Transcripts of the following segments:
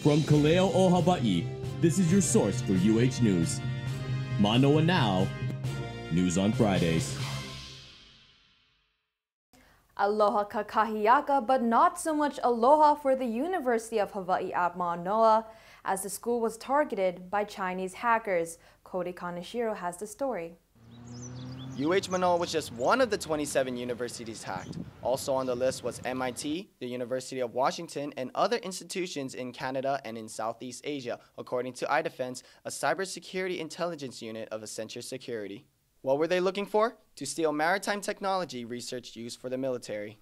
From Kaleo o Hawaii, this is your source for UH News. Manoa Now, News on Fridays. Aloha kakahiaka, but not so much aloha for the University of Hawaii at Manoa, as the school was targeted by Chinese hackers. Cody Kaneshiro has the story. UH Manoa was just one of the 27 universities hacked. Also on the list was MIT, the University of Washington, and other institutions in Canada and in Southeast Asia, according to iDefense, a cybersecurity intelligence unit of Accenture Security. What were they looking for? To steal maritime technology research used for the military.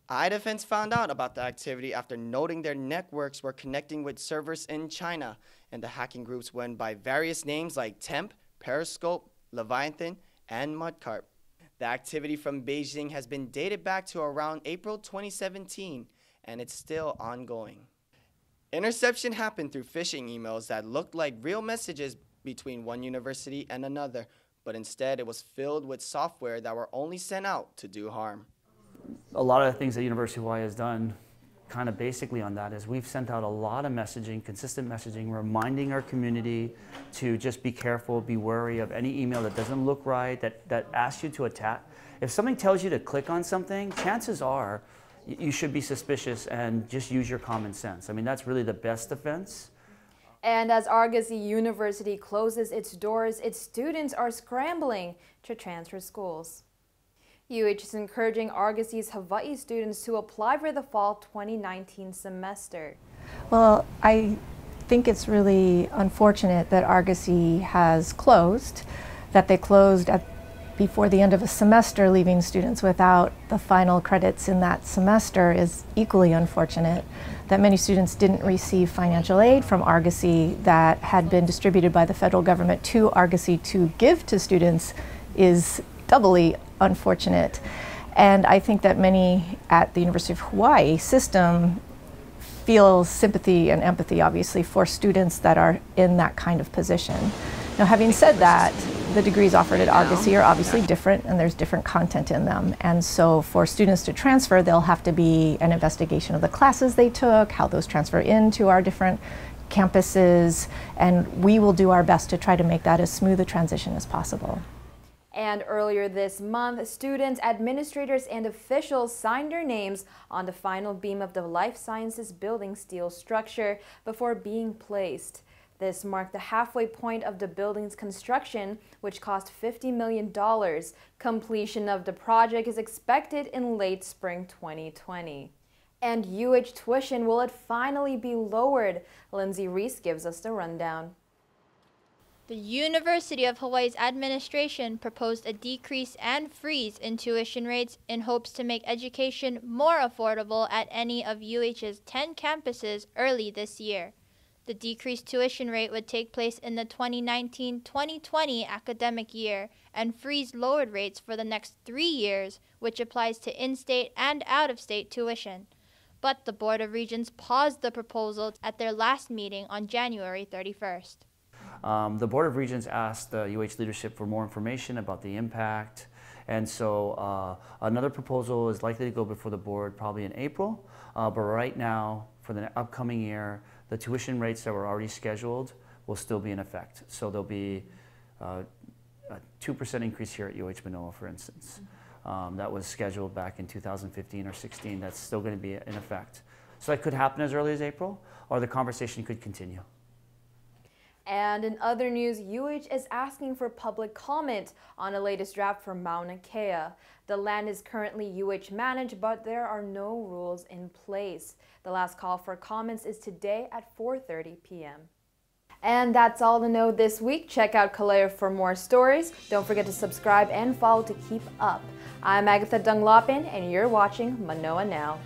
iDefense found out about the activity after noting their networks were connecting with servers in China, and the hacking groups went by various names like Temp, Periscope, Leviathan, and Mudcarp. The activity from Beijing has been dated back to around April 2017, and it's still ongoing. Interception happened through phishing emails that looked like real messages between one university and another, but instead it was filled with software that were only sent out to do harm. A lot of the things that University of Hawaii has done kind of basically on that is we've sent out a lot of messaging, consistent messaging, reminding our community to just be careful, be wary of any email that doesn't look right, that asks you to attack. If something tells you to click on something, chances are you should be suspicious and just use your common sense. I mean, that's really the best defense. And as Argosy University closes its doors, its students are scrambling to transfer schools. UH is encouraging Argosy's Hawaii students to apply for the fall 2019 semester. Well, I think it's really unfortunate that Argosy has closed, that they closed before the end of a semester, leaving students without the final credits in that semester is equally unfortunate. That many students didn't receive financial aid from Argosy that had been distributed by the federal government to Argosy to give to students is doubly unfortunate. And I think that many at the University of Hawaii system feel sympathy and empathy, obviously, for students that are in that kind of position. Now, having said that, the degrees offered at Argosy are obviously different, and there's different content in them. And so for students to transfer, there'll have to be an investigation of the classes they took, how those transfer into our different campuses, and we will do our best to try to make that as smooth a transition as possible. And earlier this month, students, administrators, and officials signed their names on the final beam of the Life Sciences building steel structure before being placed. This marked the halfway point of the building's construction, which cost $50 million. Completion of the project is expected in late spring 2020. And UH tuition, will it finally be lowered? Lindsay Reese gives us the rundown. The University of Hawaii's administration proposed a decrease and freeze in tuition rates in hopes to make education more affordable at any of UH's 10 campuses early this year. The decreased tuition rate would take place in the 2019-2020 academic year and freeze lowered rates for the next 3 years, which applies to in-state and out-of-state tuition. But the Board of Regents paused the proposal at their last meeting on January 31st. The Board of Regents asked the UH leadership for more information about the impact, and so another proposal is likely to go before the board probably in April, but right now for the upcoming year the tuition rates that were already scheduled will still be in effect. So there'll be a 2% increase here at UH Manoa, for instance. That was scheduled back in 2015 or 16. That's still going to be in effect. So that could happen as early as April, or the conversation could continue. And in other news, UH is asking for public comment on the latest draft for Mauna Kea. The land is currently UH managed, but there are no rules in place. The last call for comments is today at 4:30 p.m. And that's all to know this week. Check out Kaleo for more stories. Don't forget to subscribe and follow to keep up. I'm Agatha Dunglopin, and you're watching Manoa Now.